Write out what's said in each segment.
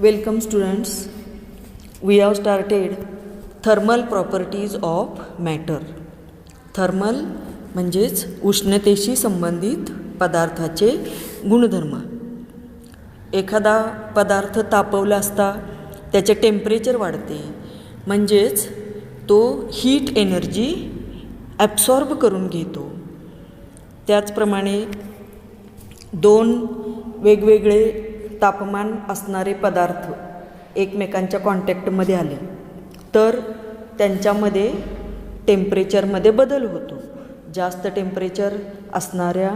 Welcome students. We have started thermal properties of matter. Thermal म्हणजेच उष्णतेशी संबंधित पदार्थाचे गुणधर्म. एखादा पदार्थ तापवला असता त्याचे टेम्परेचर वाढते, म्हणजेच तो हीट एनर्जी ॲब्सॉर्ब करून घेतो. त्याचप्रमाणे दोन वेगवेगळे तापमान असणारे पदार्थ एकमेकांच्या कॉन्टॅक्टमध्ये आले तर त्यांच्यामध्ये टेम्परेचरमध्ये बदल होतो. जास्त टेम्परेचर असणाऱ्या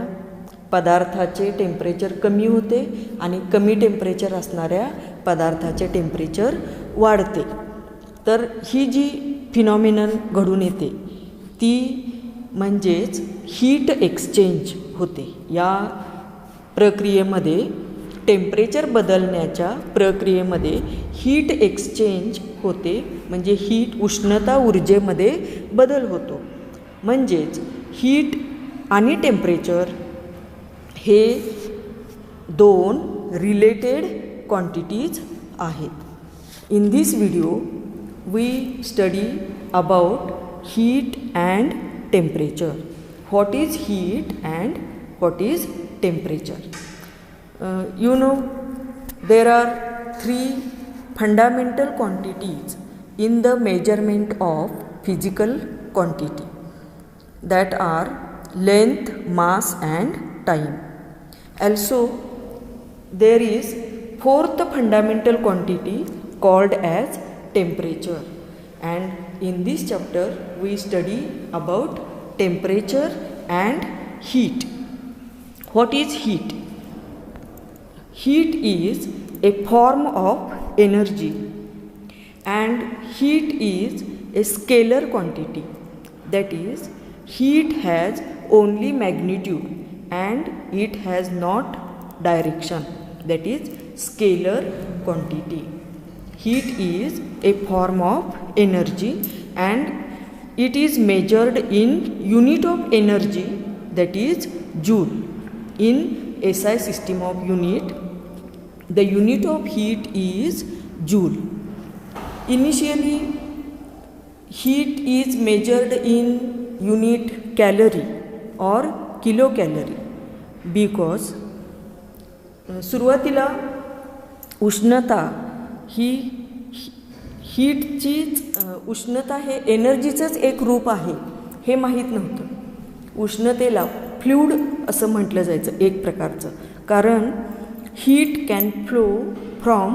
पदार्थाचे टेम्परेचर कमी होते आणि कमी टेम्परेचर असणाऱ्या पदार्थाचे टेम्परेचर वाढते. तर ही जी फिनॉमिनन घडून येते ती म्हणजेच हीट एक्सचेंज होते. या प्रक्रियेमध्ये टेम्परेचर बदलण्याच्या प्रक्रियेमध्ये हीट एक्सचेंज होते, म्हणजे उष्णता ऊर्जेमध्ये बदल होतो. म्हणजेच हीट आणि टेम्परेचर हे दोन रिलेटेड क्वांटिटीज आहेत. In this video we study about heat and temperature. What is heat and what is temperature? You know, there are three fundamental quantities in the measurement of physical quantity, that are length, mass and time. Also there is fourth fundamental quantity called as temperature, and in this chapter we study about temperature and heat. What is heat? Heat is a form of energy, and heat is a scalar quantity. That is, heat has only magnitude and it has not direction. That is scalar quantity. Heat is a form of energy and it is measured in unit of energy, that is joule. In SI system of unit, the unit of heat is joule. Initially, heat is measured in unit calorie or kilocalorie because सुरुवातीला उष्णता ही हीटचीच उष्णता हे एनर्जीचंच एक रूप आहे हे माहीत नव्हतं. उष्णतेला फ्लूइड असं म्हटलं जायचं एक प्रकारचं, कारण heat can flow from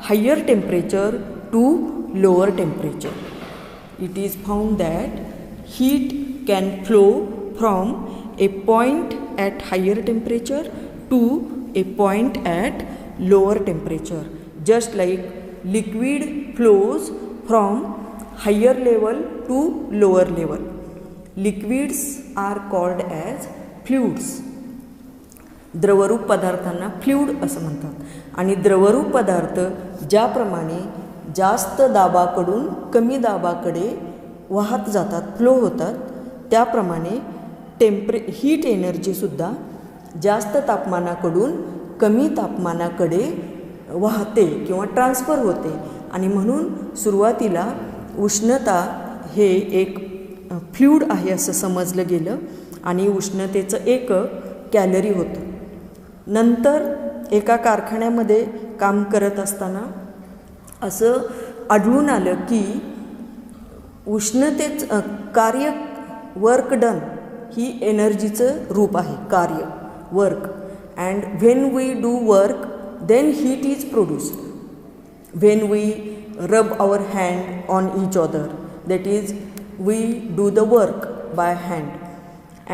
higher temperature to lower temperature. It is found that heat can flow from a point at higher temperature to a point at lower temperature, just like liquid flows from higher level to lower level. Liquids are called as fluids. द्रवरूप पदार्थांना fluid असं म्हणतात. आणि द्रवरूप पदार्थ ज्याप्रमाणे जास्त दाबाकडून कमी दाबाकडे वाहत जातात, फ्लो होतात, त्याप्रमाणे हीट एनर्जीसुद्धा जास्त तापमानाकडून कमी तापमानाकडे वाहते किंवा ट्रान्सफर होते. आणि म्हणून सुरुवातीला उष्णता हे एक फ्लूइड आहे असं समजलं गेलं आणि उष्णतेचं एकक कॅलरी होतं. नंतर एका कारखान्यामध्ये काम करत असताना असं आढळून आलं की उष्णतेचं कार्य, वर्क डन ही एनर्जीचं रूप आहे, कार्य, work. And when we do work then heat is produced. When we rub our hand on each other, that is we do the work by hand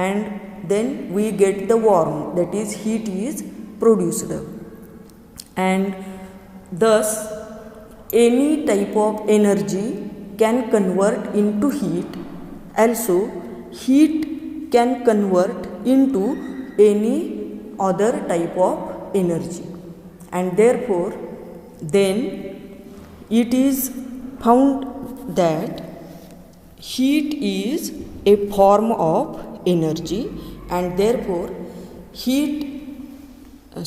and then we get the warm, that is heat is produced. And thus any type of energy can convert into heat. Also heat can convert into any other type of energy, and therefore then it is found that heat is a form of energy, and therefore heat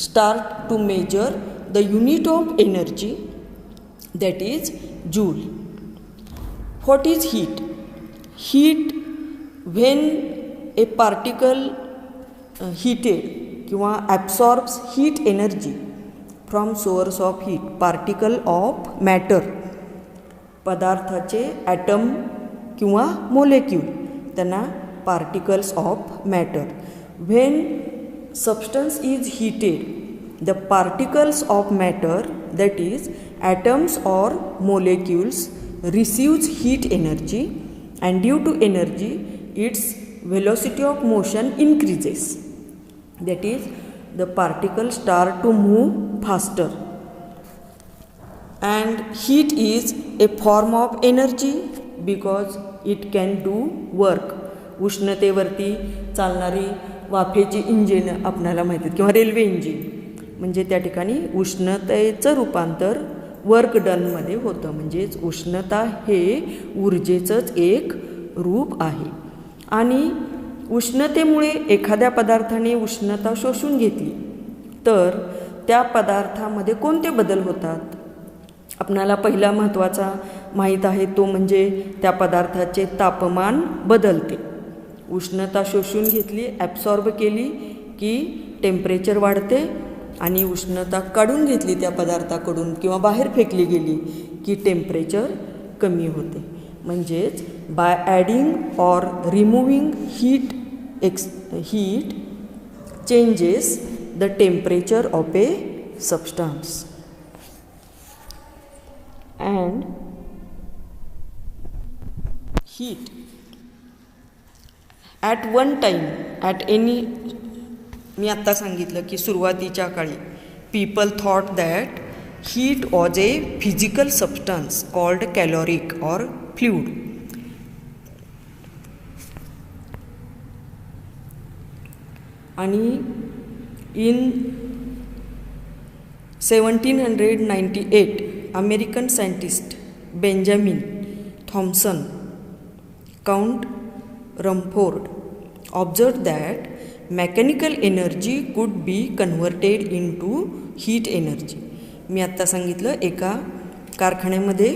start to measure the unit of energy that is joule. What is heat? Heat, when a particle heated किंवा absorbs heat energy from source of heat, particle of matter, पदार्थाचे item किंवा molecule त्यांना particles of matter. When substance is heated, the particles of matter, that is atoms or molecules, receives heat energy, and due to energy its velocity of motion increases. That is, the particles start to move faster. And heat is a form of energy because it can do work. उष्णतेवरती चालणारी वाफेची engine आपल्याला माहिती आहेत किंवा railway engine, म्हणजे त्या ठिकाणी उष्णतेचं रूपांतर work डनमध्ये होतं. म्हणजेच उष्णता हे ऊर्जेचंच एक रूप आहे. आणि उष्णतेमुळे एखाद्या पदार्थाने उष्णता शोषून घेतली तर त्या पदार्थामध्ये कोणते बदल होतात? आपणाला पहिला महत्त्वाचा माहीत आहे तो म्हणजे त्या पदार्थाचे तापमान बदलते. उष्णता शोषून घेतली, ॲब्सॉर्ब केली की टेम्परेचर वाढते, आणि उष्णता काढून घेतली त्या पदार्थाकडून किंवा बाहेर फेकली गेली की टेम्परेचर कमी होते. म्हणजेच by adding or removing heat changes the temperature of a substance. And heat at one time at any, मी आत्ता सांगितलं की सुरुवातीच्या काळी people thought that heat was a physical substance called caloric or fluid. आणि in 1798 American scientist Benjamin Thompson, count Rumford observed that mechanical energy could be converted into heat energy. मी आत्ता सांगितलं एका कारखान्यामध्ये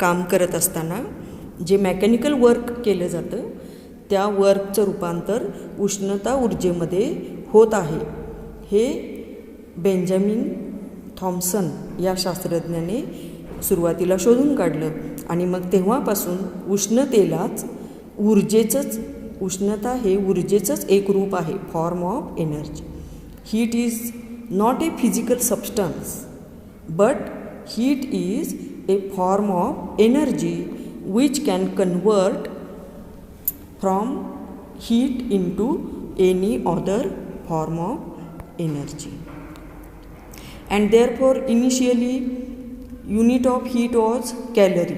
काम करत असताना जे मेकॅनिकल वर्क केलं जातं त्या वर्कचं रूपांतर उष्णता ऊर्जेमध्ये होत आहे हे बेंजामिन थॉम्सन या शास्त्रज्ञाने सुरुवातीला शोधून काढलं. आणि मग तेव्हापासून उष्णता हे ऊर्जेचंच एक रूप आहे, form of energy. Heat is not a physical substance but heat is a form of energy which can convert from heat into any other form of energy. And therefore initially unit of heat was calorie,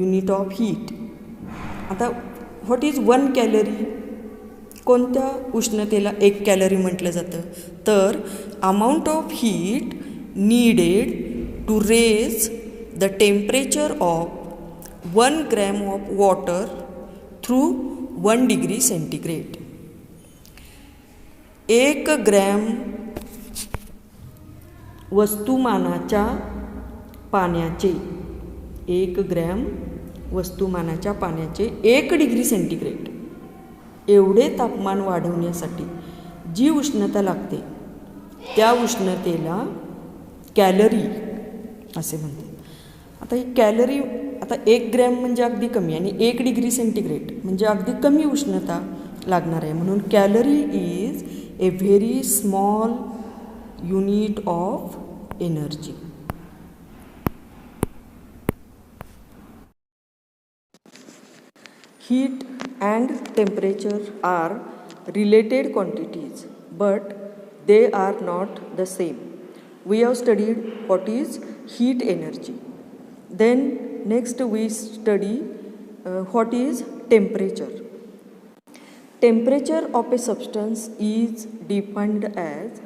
unit of heat. आता what is 1 calorie? कोणत्या उष्णतेला 1 calorie म्हटलं जातं? तर amount of heat needed to raise the temperature of 1 gram of water through 1 degree centigrade. 1 gram वस्तुमानाच्या पाण्याचे 1 gram वस्तुमानाच्या पाण्याचे 1 डिग्री सेंटीग्रेड एवढे तापमान वाढवण्यासाठी जी उष्णता लागते त्या उष्णतेला कॅलरी असे म्हणतात. आता ही कॅलरी, आता 1 ग्रॅम म्हणजे अगदी कमी आणि 1 डिग्री सेंटीग्रेड म्हणजे अगदी कमी उष्णता लागणार आहे. म्हणून calorie is a very small unit of energy. Heat and temperature are related quantities, but they are not the same. We have studied what is heat energy. Then next we study what is temperature. Temperature of a substance is defined as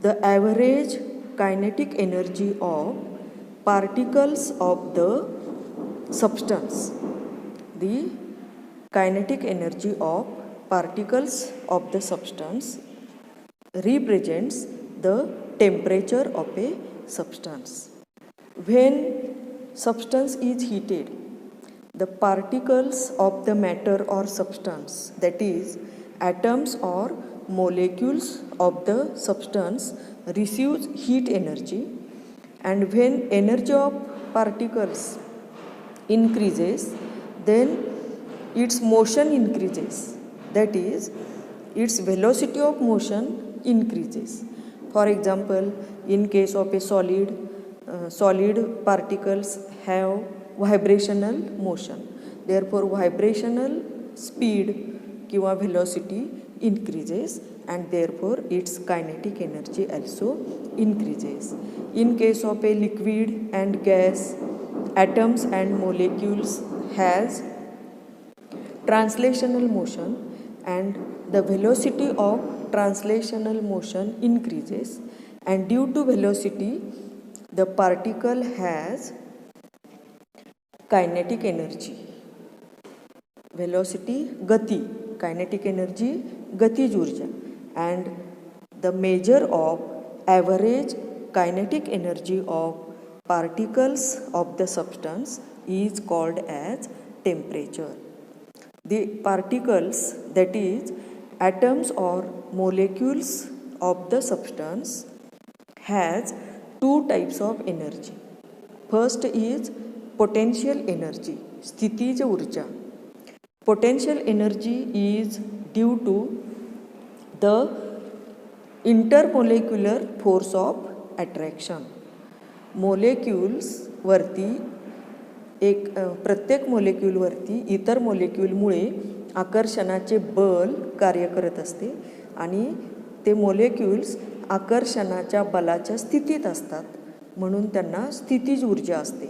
the average kinetic energy of particles of the substance. The kinetic energy of particles of the substance represents the temperature of a substance. When substance is heated, the particles of the matter or substance, that is, atoms or molecules of the substance, receives heat energy, and when energy of particles increases, then its motion increases, that is, its velocity of motion increases. For example, in case of a solid particles have vibrational motion, therefore vibrational speed किंवा velocity increases and therefore its kinetic energy also increases. In case of a liquid and gas, atoms and molecules has translational motion and the velocity of translational motion increases, and due to velocity the particle has kinetic energy. Velocity gati, kinetic energy गतिज ऊर्जा, and the measure of average kinetic energy of particles of the substance is called as temperature. The particles, that is atoms or molecules of the substance, has two types of energy. First is potential energy, स्थितीज ऊर्जा. Potential energy is due to the intermolecular force of attraction. Molecules वरती प्रत्येक मोलेक्युलवरती इतर मोलेक्युलमुळे आकर्षणाचे बल कार्य करत असते आणि ते मोलेक्युल्स आकर्षणाच्या बलाच्या स्थितीत असतात, म्हणून त्यांना स्थितीज ऊर्जा असते.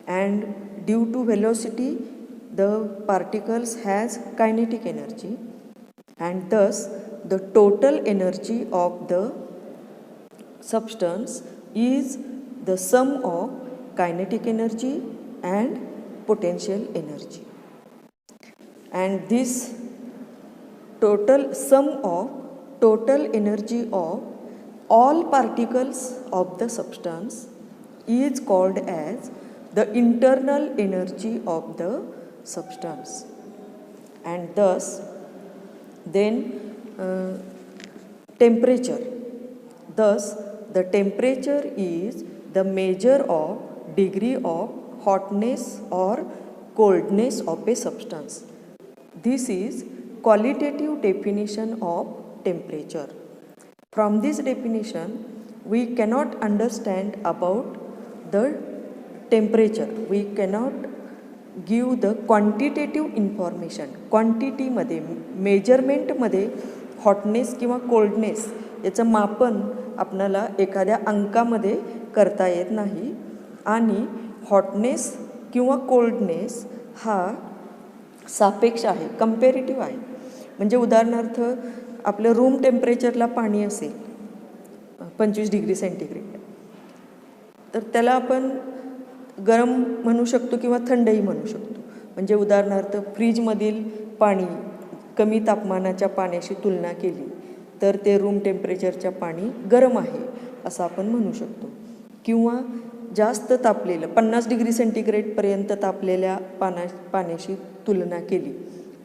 And due to velocity the particles has kinetic energy, and thus the total energy of the substance is the sum of kinetic energy and potential energy. And this total sum of total energy of all particles of the substance is called as the internal energy of the substance. And thus then temperature, thus the temperature is the measure of degree of hotness or coldness of a substance. This is qualitative definition of temperature. From this definition we cannot understand about the temperature, we cannot give the quantitative information. क्वांटिटीमध्ये मेजरमेंटमध्ये hotness किंवा coldness याचं मापन आपल्याला एखाद्या अंकामध्ये करता येत नाही, आणि हॉटनेस किंवा कोल्डनेस हा सापेक्ष आहे, कंपॅरेटिव्ह आहे. म्हणजे उदाहरणार्थ आपलं रूम टेम्परेचरला पाणी असेल 25 डिग्री सेंटीग्रेड, तर त्याला आपण गरम म्हणू शकतो किंवा थंडही म्हणू शकतो. म्हणजे उदाहरणार्थ फ्रीजमधील पाणी कमी तापमानाच्या पाण्याशी तुलना केली तर ते रूम टेम्परेचरच्या पाणी गरम आहे असं आपण म्हणू शकतो. किंवा जास्त तापलेलं 50 डिग्री सेंटीग्रेडपर्यंत तापलेल्या पाण्याशी तुलना केली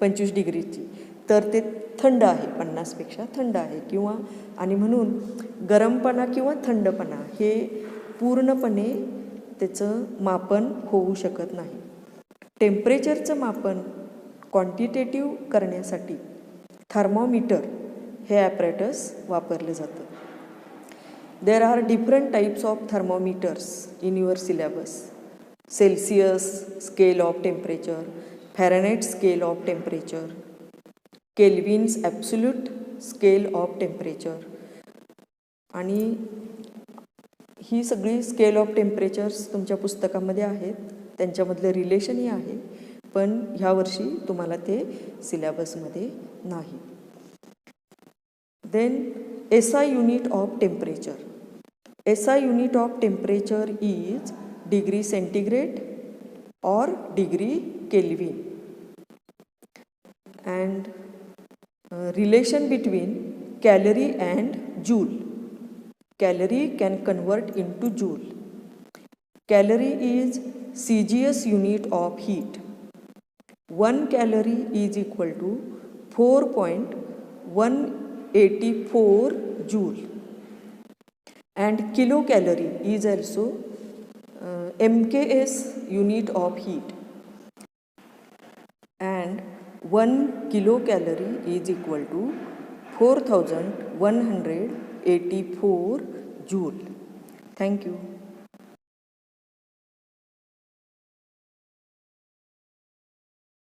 25 डिग्रीची तर ते थंड आहे, 50पेक्षा थंड आहे. किंवा आणि म्हणून गरमपणा किंवा थंडपणा हे पूर्णपणे त्याचं मापन होऊ शकत नाही. टेम्परेचरचं मापन क्वांटिटेटिव्ह करण्यासाठी थर्मोमीटर हे ॲपरेटस वापरले जातं. There are different types of thermometers in your syllabus. Celsius scale of temperature, Fahrenheit scale of temperature, Kelvin's absolute scale of temperature, आणि ही सगळी स्केल ऑफ टेम्परेचर्स तुमच्या पुस्तकामध्ये आहेत, त्यांच्यामधलं रिलेशनही आहे, पण ह्या वर्षी तुम्हाला ते सिलेबसमध्ये नाही. Then SI unit of temperature. SI unit of temperature is degree centigrade और degree Kelvin. and relation between calorie and joule. Calorie can convert into joule. Calorie is CGS unit of heat. 1 calorie is equal to 4.184 joule, and kilocalorie is also MKS unit of heat, and 1 kilocalorie is equal to 4184 joule. Thank you.